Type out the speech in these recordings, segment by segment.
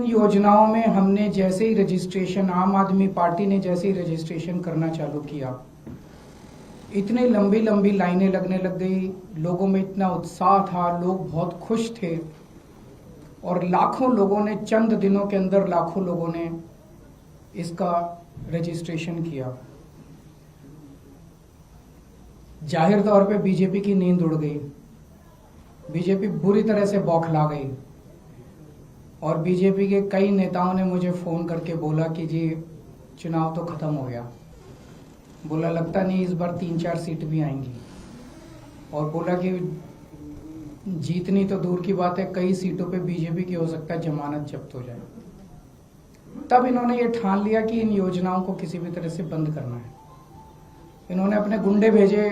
इन योजनाओं में हमने जैसे ही रजिस्ट्रेशन, आम आदमी पार्टी ने जैसे ही रजिस्ट्रेशन करना चालू किया, इतनी लंबी लंबी लाइनें लगने लग गई, लोगों में इतना उत्साह था, लोग बहुत खुश थे और लाखों लोगों ने, चंद दिनों के अंदर लाखों लोगों ने इसका रजिस्ट्रेशन किया। जाहिर तौर पे बीजेपी की नींद उड़ गई, बीजेपी बुरी तरह से बौखला गई और बीजेपी के कई नेताओं ने मुझे फ़ोन करके बोला कि जी चुनाव तो ख़त्म हो गया, बोला लगता नहीं इस बार 3-4 सीट भी आएंगी, और बोला कि जीतनी तो दूर की बात है, कई सीटों पे बीजेपी की हो सकता है जमानत जब्त हो जाए। तब इन्होंने ये ठान लिया कि इन योजनाओं को किसी भी तरह से बंद करना है। इन्होंने अपने गुंडे भेजे,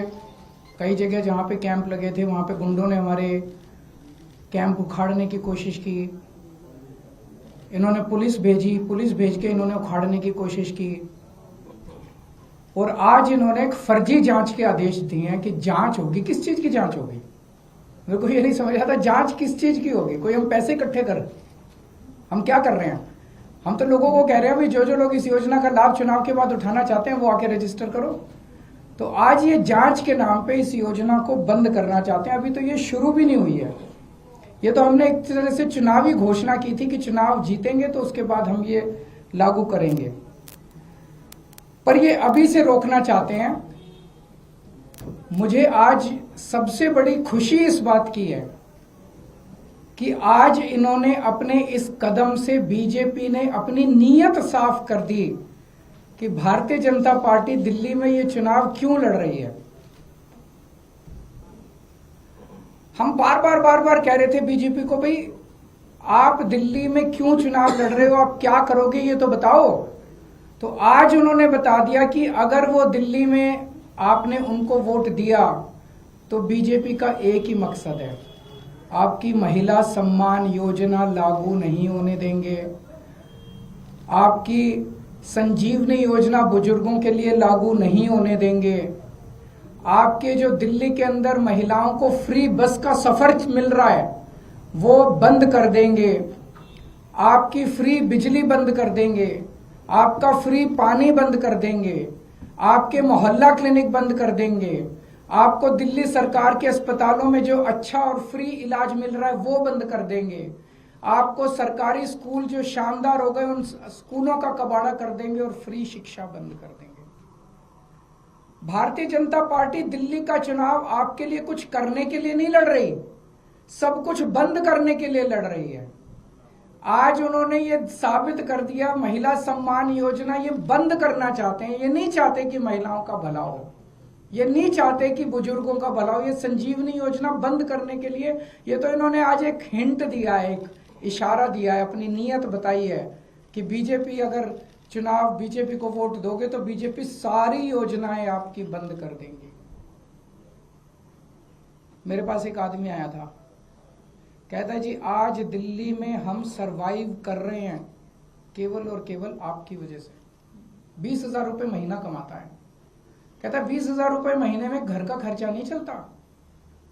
कई जगह जहाँ पे कैंप लगे थे वहाँ पे गुंडों ने हमारे कैंप उखाड़ने की कोशिश की। इन्होंने पुलिस भेजी, पुलिस भेज के इन्होंने उखाड़ने की कोशिश की और आज इन्होंने एक फर्जी जांच के आदेश दिए हैं कि जांच होगी। किस चीज की जांच होगी? मेरे को ये नहीं समझ आता, जांच किस चीज की होगी? कोई हम पैसे इकट्ठे कर, हम क्या कर रहे हैं? हम तो लोगों को कह रहे हैं भाई जो जो लोग इस योजना का लाभ चुनाव के बाद उठाना चाहते हैं वो आके रजिस्टर करो। तो आज ये जांच के नाम पे इस योजना को बंद करना चाहते हैं। अभी तो ये शुरू भी नहीं हुई है, ये तो हमने एक तरह से चुनावी घोषणा की थी कि चुनाव जीतेंगे तो उसके बाद हम ये लागू करेंगे, पर ये अभी से रोकना चाहते हैं। मुझे आज सबसे बड़ी खुशी इस बात की है कि आज इन्होंने अपने इस कदम से, बीजेपी ने अपनी नीयत साफ कर दी कि भारतीय जनता पार्टी दिल्ली में ये चुनाव क्यों लड़ रही है। हम बार बार कह रहे थे बीजेपी को, भाई आप दिल्ली में क्यों चुनाव लड़ रहे हो, आप क्या करोगे ये तो बताओ। तो आज उन्होंने बता दिया कि अगर वो दिल्ली में आपने उनको वोट दिया तो बीजेपी का एक ही मकसद है, आपकी महिला सम्मान योजना लागू नहीं होने देंगे, आपकी संजीवनी योजना बुजुर्गों के लिए लागू नहीं होने देंगे, आपके जो दिल्ली के अंदर महिलाओं को फ्री बस का सफर मिल रहा है वो बंद कर देंगे, आपकी फ्री बिजली बंद कर देंगे, आपका फ्री पानी बंद कर देंगे, आपके मोहल्ला क्लिनिक बंद कर देंगे, आपको दिल्ली सरकार के अस्पतालों में जो अच्छा और फ्री इलाज मिल रहा है वो बंद कर देंगे, आपको सरकारी स्कूल जो शानदार हो गए उन स्कूलों का कबाड़ा कर देंगे और फ्री शिक्षा बंद कर देंगे। भारतीय जनता पार्टी दिल्ली का चुनाव आपके लिए कुछ करने के लिए नहीं लड़ रही, सब कुछ बंद करने के लिए लड़ रही है। आज उन्होंने ये साबित कर दिया, महिला सम्मान योजना ये बंद करना चाहते हैं। ये नहीं चाहते कि महिलाओं का भला हो, ये नहीं चाहते कि बुजुर्गों का भला हो। ये संजीवनी योजना बंद करने के लिए ये तो इन्होंने आज एक हिंट दिया है, एक इशारा दिया है, अपनी नीयत बताई है कि बीजेपी, अगर चुनाव बीजेपी को वोट दोगे तो बीजेपी सारी योजनाएं आपकी बंद कर देंगी। मेरे पास एक आदमी आया था, कहता है जी आज दिल्ली में हम सरवाइव कर रहे हैं केवल और केवल आपकी वजह से। 20,000 रुपए महीना कमाता है, कहता है 20,000 रुपए महीने में घर का खर्चा नहीं चलता।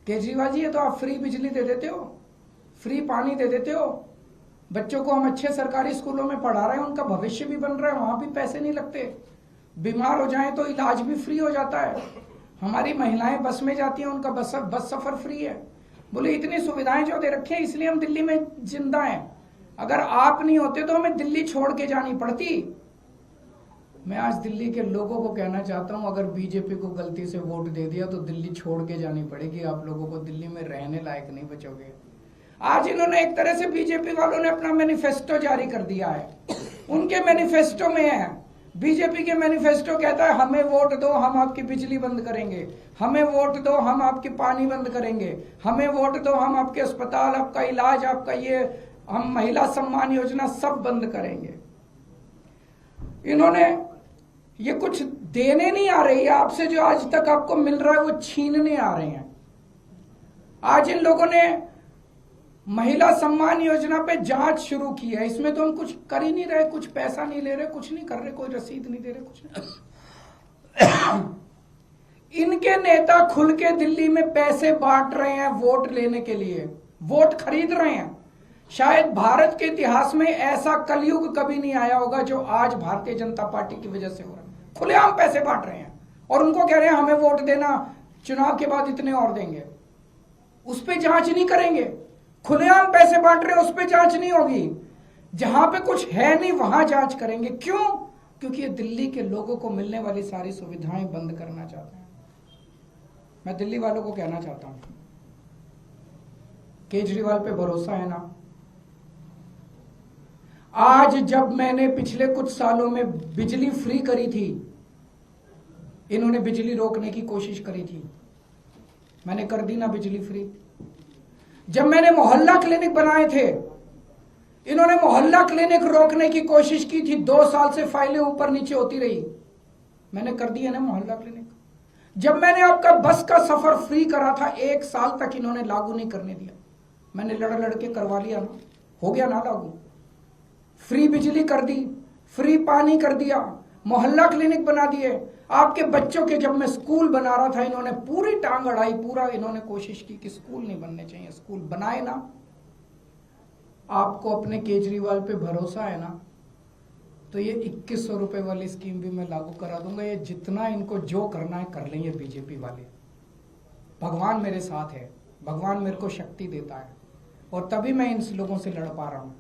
केजरीवाल जी ये तो आप फ्री बिजली दे देते हो, फ्री पानी दे देते हो, बच्चों को हम अच्छे सरकारी स्कूलों में पढ़ा रहे हैं, उनका भविष्य भी बन रहा है, वहां भी पैसे नहीं लगते, बीमार हो जाएं तो इलाज भी फ्री हो जाता है, हमारी महिलाएं बस में जाती हैं उनका बस सफर फ्री है। बोले इतनी सुविधाएं जो दे रखी है इसलिए हम दिल्ली में जिंदा हैं, अगर आप नहीं होते तो हमें दिल्ली छोड़ के जानी पड़ती। मैं आज दिल्ली के लोगों को कहना चाहता हूं, अगर बीजेपी को गलती से वोट दे दिया तो दिल्ली छोड़ के जानी पड़ेगी, आप लोगों को दिल्ली में रहने लायक नहीं बचोगे। आज इन्होंने एक तरह से, बीजेपी वालों ने अपना मैनिफेस्टो जारी कर दिया है, उनके मैनिफेस्टो में है, बीजेपी के मैनिफेस्टो कहता है हमें वोट दो हम आपकी बिजली बंद करेंगे, हमें वोट दो हम आपकी पानी बंद करेंगे, हमें वोट दो हम आपके अस्पताल, आपका इलाज, आपका ये, हम महिला सम्मान योजना सब बंद करेंगे। इन्होंने ये कुछ देने नहीं आ रही है आपसे, जो आज तक आपको मिल रहा है वो छीनने आ रहे हैं। आज इन लोगों ने महिला सम्मान योजना पे जांच शुरू की है, इसमें तो हम कुछ कर ही नहीं रहे, कुछ पैसा नहीं ले रहे, कुछ नहीं कर रहे, कोई रसीद नहीं दे रहे, कुछ नहीं। इनके नेता खुल के दिल्ली में पैसे बांट रहे हैं वोट लेने के लिए, वोट खरीद रहे हैं। शायद भारत के इतिहास में ऐसा कलयुग कभी नहीं आया होगा जो आज भारतीय जनता पार्टी की वजह से हो रहा है। खुलेआम पैसे बांट रहे हैं और उनको कह रहे हैं हमें वोट देना, चुनाव के बाद इतने और देंगे। उस पर जांच नहीं करेंगे। खुलेआम पैसे बांट रहे हैं, उस पर जांच नहीं होगी। जहां पे कुछ है नहीं वहां जांच करेंगे। क्यों? क्योंकि ये दिल्ली के लोगों को मिलने वाली सारी सुविधाएं बंद करना चाहते हैं। मैं दिल्ली वालों को कहना चाहता हूं, केजरीवाल पे भरोसा है ना? आज जब मैंने पिछले कुछ सालों में बिजली फ्री करी थी, इन्होंने बिजली रोकने की कोशिश करी थी, मैंने कर दी ना बिजली फ्री। जब मैंने मोहल्ला क्लिनिक बनाए थे, इन्होंने मोहल्ला क्लिनिक रोकने की कोशिश की थी। 2 साल से फाइलें ऊपर नीचे होती रही, मैंने कर दिया ना मोहल्ला क्लिनिक। जब मैंने आपका बस का सफर फ्री करा था, 1 साल तक इन्होंने लागू नहीं करने दिया, मैंने लड़ के करवा लिया ना, हो गया ना लागू। फ्री बिजली कर दी, फ्री पानी कर दिया, मोहल्ला क्लिनिक बना दिए। आपके बच्चों के जब मैं स्कूल बना रहा था, इन्होंने पूरी टांग अड़ाई, पूरा इन्होंने कोशिश की कि स्कूल नहीं बनने चाहिए, स्कूल बनाए ना। आपको अपने केजरीवाल पे भरोसा है ना, तो ये 2100 रुपए वाली स्कीम भी मैं लागू करा दूंगा। ये जितना इनको जो करना है कर लेंगे बीजेपी वाले। भगवान मेरे साथ है, भगवान मेरे को शक्ति देता है और तभी मैं इन लोगों से लड़ पा रहा हूं।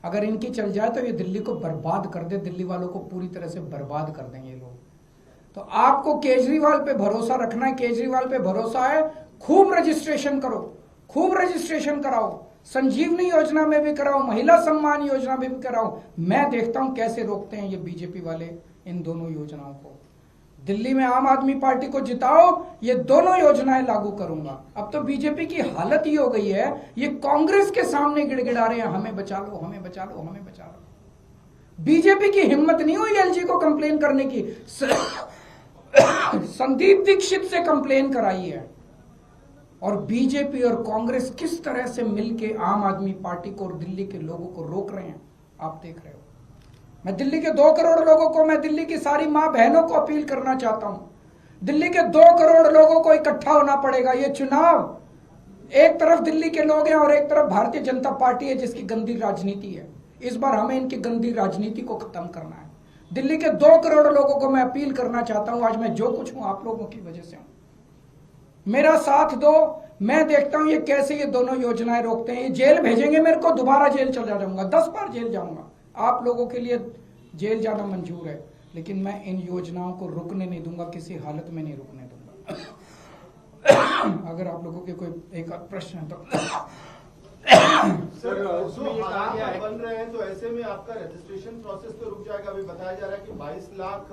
अगर इनकी चल जाए तो ये दिल्ली को बर्बाद कर दे, दिल्ली वालों को पूरी तरह से बर्बाद कर देंगे ये लोग। तो आपको केजरीवाल पे भरोसा रखना है, केजरीवाल पे भरोसा है, खूब रजिस्ट्रेशन करो, खूब रजिस्ट्रेशन कराओ, संजीवनी योजना में भी कराओ, महिला सम्मान योजना में भी कराओ। मैं देखता हूं कैसे रोकते हैं ये बीजेपी वाले इन दोनों योजनाओं को। दिल्ली में आम आदमी पार्टी को जिताओ, ये दोनों योजनाएं लागू करूंगा। अब तो बीजेपी की हालत ही हो गई है, ये कांग्रेस के सामने गिड़गिड़ा रहे हैं, हमें बचा लो, हमें बचा लो, हमें बचा लो। बीजेपी की हिम्मत नहीं हुई एलजी को कंप्लेन करने की। संदीप दीक्षित से कंप्लेन कराई है। और बीजेपी और कांग्रेस किस तरह से मिलकर आम आदमी पार्टी को और दिल्ली के लोगों को रोक रहे हैं, आप देख रहे हो। मैं दिल्ली के 2 करोड़ लोगों को, मैं दिल्ली की सारी मां बहनों को अपील करना चाहता हूं, दिल्ली के 2 करोड़ लोगों को इकट्ठा होना पड़ेगा। ये चुनाव, एक तरफ दिल्ली के लोग हैं और एक तरफ भारतीय जनता पार्टी है जिसकी गंदी राजनीति है। इस बार हमें इनकी गंदी राजनीति को खत्म करना है। दिल्ली के 2 करोड़ लोगों को मैं अपील करना चाहता हूं, आज मैं जो कुछ हूं आप लोगों की वजह से हूं। मेरा साथ दो, मैं देखता हूं ये कैसे ये दोनों योजनाएं रोकते हैं। ये जेल भेजेंगे मेरे को, दोबारा जेल चला जाऊंगा, 10 बार जेल जाऊंगा। आप लोगों के लिए जेल जाना मंजूर है, लेकिन मैं इन योजनाओं को रुकने नहीं दूंगा, किसी हालत में नहीं रुकने दूंगा। अगर आप लोगों के कोई एक प्रश्न है तो सर, उसमें ये कहा गया है बन रहे हैं तो ऐसे में आपका रजिस्ट्रेशन प्रोसेस तो रुक जाएगा। अभी बताया जा रहा है कि 22 लाख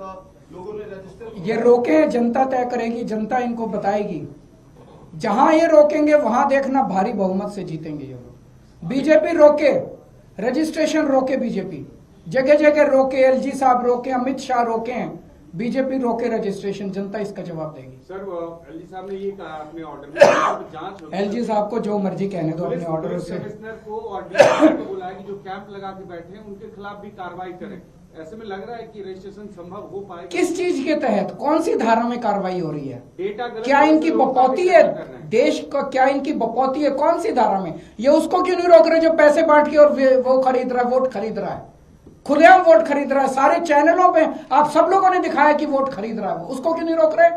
लोगों ने रजिस्टर। ये रोके जनता तय करेगी, जनता इनको बताएगी। जहां ये रोकेंगे वहां देखना भारी बहुमत से जीतेंगे ये लोग। बीजेपी रोके, रजिस्ट्रेशन रोके, बीजेपी जगह जगह रोके, एलजी साहब रोके, अमित शाह रोके, बीजेपी रोके रजिस्ट्रेशन, जनता इसका जवाब देगी। सर, एलजी साहब ने ये कहा अपने ऑर्डर में जांच होगी। एलजी साहब को जो मर्जी कहने दो अपने ऑर्डर से। कमिश्नर को और डीजीपी को बुलाया कि जो कैंप लगा के बैठे हैं उनके खिलाफ भी कार्रवाई करें। ऐसे में लग रहा है कि रजिस्ट्रेशन संभव हो पाएगा। किस चीज के तहत, कौन सी धारा में कार्रवाई हो रही है? डेटा क्या इनकी बपौती है देश को? क्या इनकी बपौती है? कौन सी धारा में? ये उसको क्यों नहीं रोक रहे जो पैसे बांट के और वो खरीद रहा है, वोट खरीद रहा है, खुलेआम वोट खरीद रहा है। सारे चैनलों पे आप सब लोगों ने दिखाया कि वोट खरीद रहा है, उसको क्यों नहीं रोक रहे?